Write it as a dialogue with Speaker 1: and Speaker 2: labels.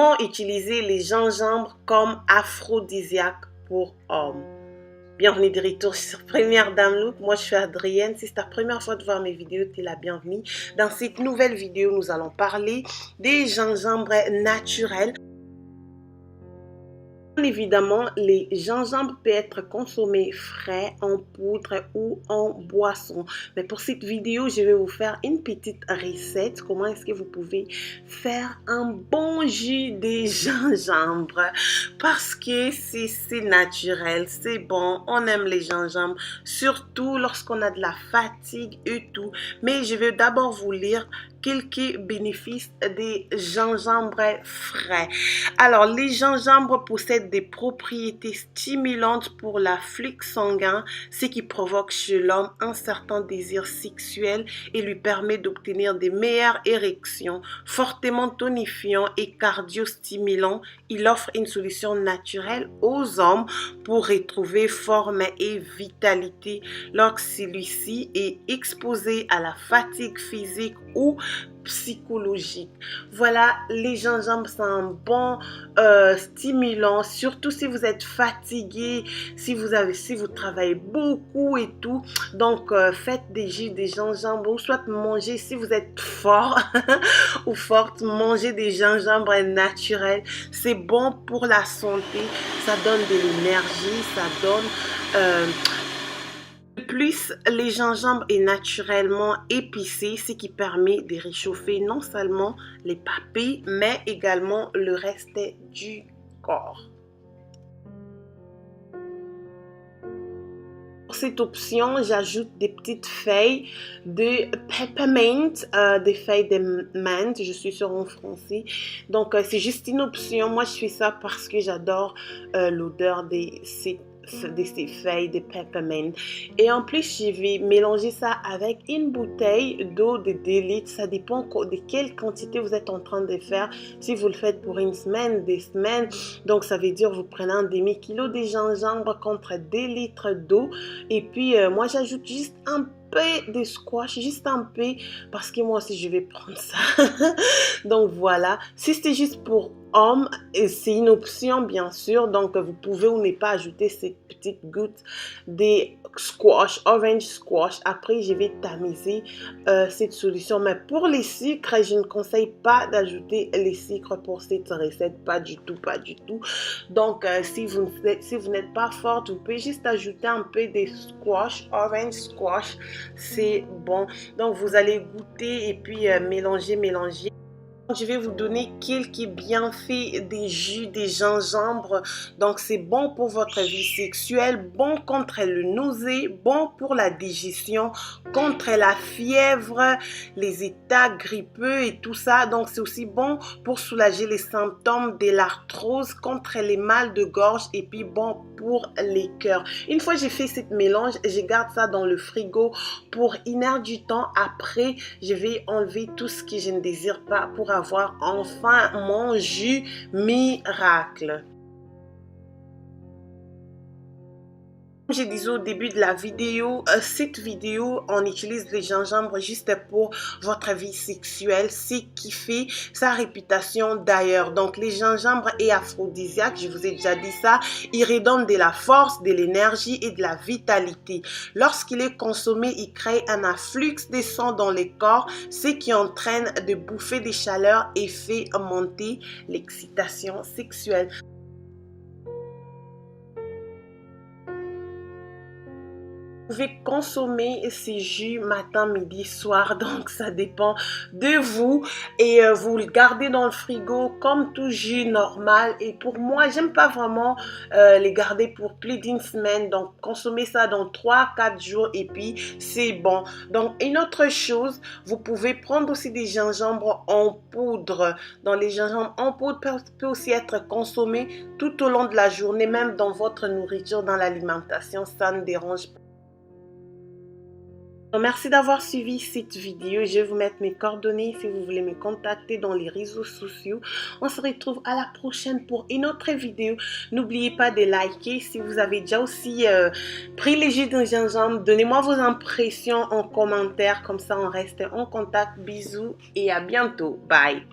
Speaker 1: Comment utiliser les gingembre comme aphrodisiaque pour hommes? Bienvenue de retour sur Première Dame Look. Moi, je suis Adrienne. Si c'est ta première fois de voir mes vidéos, tu es la bienvenue. Dans cette nouvelle vidéo, nous allons parler des gingembres naturels. Évidemment, les gingembres peuvent être consommés frais, en poudre ou en boisson. Mais pour cette vidéo, je vais vous faire une petite recette. Comment est-ce que vous pouvez faire un bon jus de gingembre? Parce que c'est naturel, c'est bon. On aime les gingembres, surtout lorsqu'on a de la fatigue et tout. Mais je vais d'abord vous lire quelques bénéfices des gingembres frais. Alors, les gingembres possèdent des propriétés stimulantes pour l'afflux sanguin, ce qui provoque chez l'homme un certain désir sexuel et lui permet d'obtenir des meilleures érections. Fortement tonifiant et cardio-stimulant, il offre une solution naturelle aux hommes pour retrouver forme et vitalité lorsque celui-ci est exposé à la fatigue physique ou psychologique. Voilà, les gingembres sont un bon stimulant, surtout si vous êtes fatigué, si vous travaillez beaucoup et tout. Donc faites des jus de gingembre ou soit mangez, si vous êtes fort ou forte, mangez des gingembres naturels. C'est bon pour la santé, ça donne de l'énergie, ça donne de plus, les gingembres est naturellement épicé, ce qui permet de réchauffer non seulement les papilles, mais également le reste du corps. Pour cette option, j'ajoute des petites feuilles de peppermint, des feuilles de menthe, je suis sûre en français. Donc, c'est juste une option. Moi, je fais ça parce que j'adore l'odeur de ces feuilles de peppermint. Et en plus, je vais mélanger ça avec une bouteille d'eau de 2 litres. Ça dépend de quelle quantité vous êtes en train de faire. Si vous le faites pour une semaine, des semaines, donc ça veut dire vous prenez un demi-kilo de gingembre contre 2 litres d'eau. Et puis, moi, j'ajoute juste un peu de squash, juste un peu, parce que moi aussi, je vais prendre ça. Donc, voilà. Si c'était juste pour hommes, c'est une option, bien sûr. Donc, vous pouvez ou ne pas ajouter ces petites gouttes de squash, orange squash. Après, je vais tamiser cette solution. Mais pour les sucres, je ne conseille pas d'ajouter les sucres pour cette recette. Pas du tout, pas du tout. Donc, si vous n'êtes pas forte, vous pouvez juste ajouter un peu de squash, orange squash. C'est bon. Donc, vous allez goûter et puis mélanger. Je vais vous donner quelques bienfaits des jus de gingembre. Donc, c'est bon pour votre vie sexuelle, bon contre le nausée, bon pour la digestion, contre la fièvre, les états grippeux et tout ça. Donc, c'est aussi bon pour soulager les symptômes de l'arthrose, contre les mal de gorge et puis bon pour les cœurs. Une fois j'ai fait cette mélange, je garde ça dans le frigo pour 1 heure du temps. Après, je vais enlever tout ce que je ne désire pas pour avoir enfin mon jus miracle. Comme je disais au début de la vidéo, cette vidéo, on utilise les gingembres juste pour votre vie sexuelle, ce qui fait sa réputation d'ailleurs. Donc, les gingembres est aphrodisiaque, je vous ai déjà dit ça, il redonne de la force, de l'énergie et de la vitalité. Lorsqu'il est consommé, il crée un afflux de sang dans le corps, ce qui entraîne de bouffer de chaleur et fait monter l'excitation sexuelle. Vous pouvez consommer ces jus matin, midi, soir, donc ça dépend de vous et vous le gardez dans le frigo comme tout jus normal. Et pour moi, j'aime pas vraiment les garder pour plus d'1 semaine, donc consommez ça dans 3-4 jours et puis c'est bon. Donc une autre chose, vous pouvez prendre aussi des gingembres en poudre. Dans les gingembres en poudre peut aussi être consommé tout au long de la journée, même dans votre nourriture, dans l'alimentation, ça ne dérange pas. Merci d'avoir suivi cette vidéo. Je vais vous mettre mes coordonnées si vous voulez me contacter dans les réseaux sociaux. On se retrouve à la prochaine pour une autre vidéo. N'oubliez pas de liker si vous avez déjà aussi pris les jus de gingembre. Donnez-moi vos impressions en commentaire. Comme ça, on reste en contact. Bisous et à bientôt. Bye.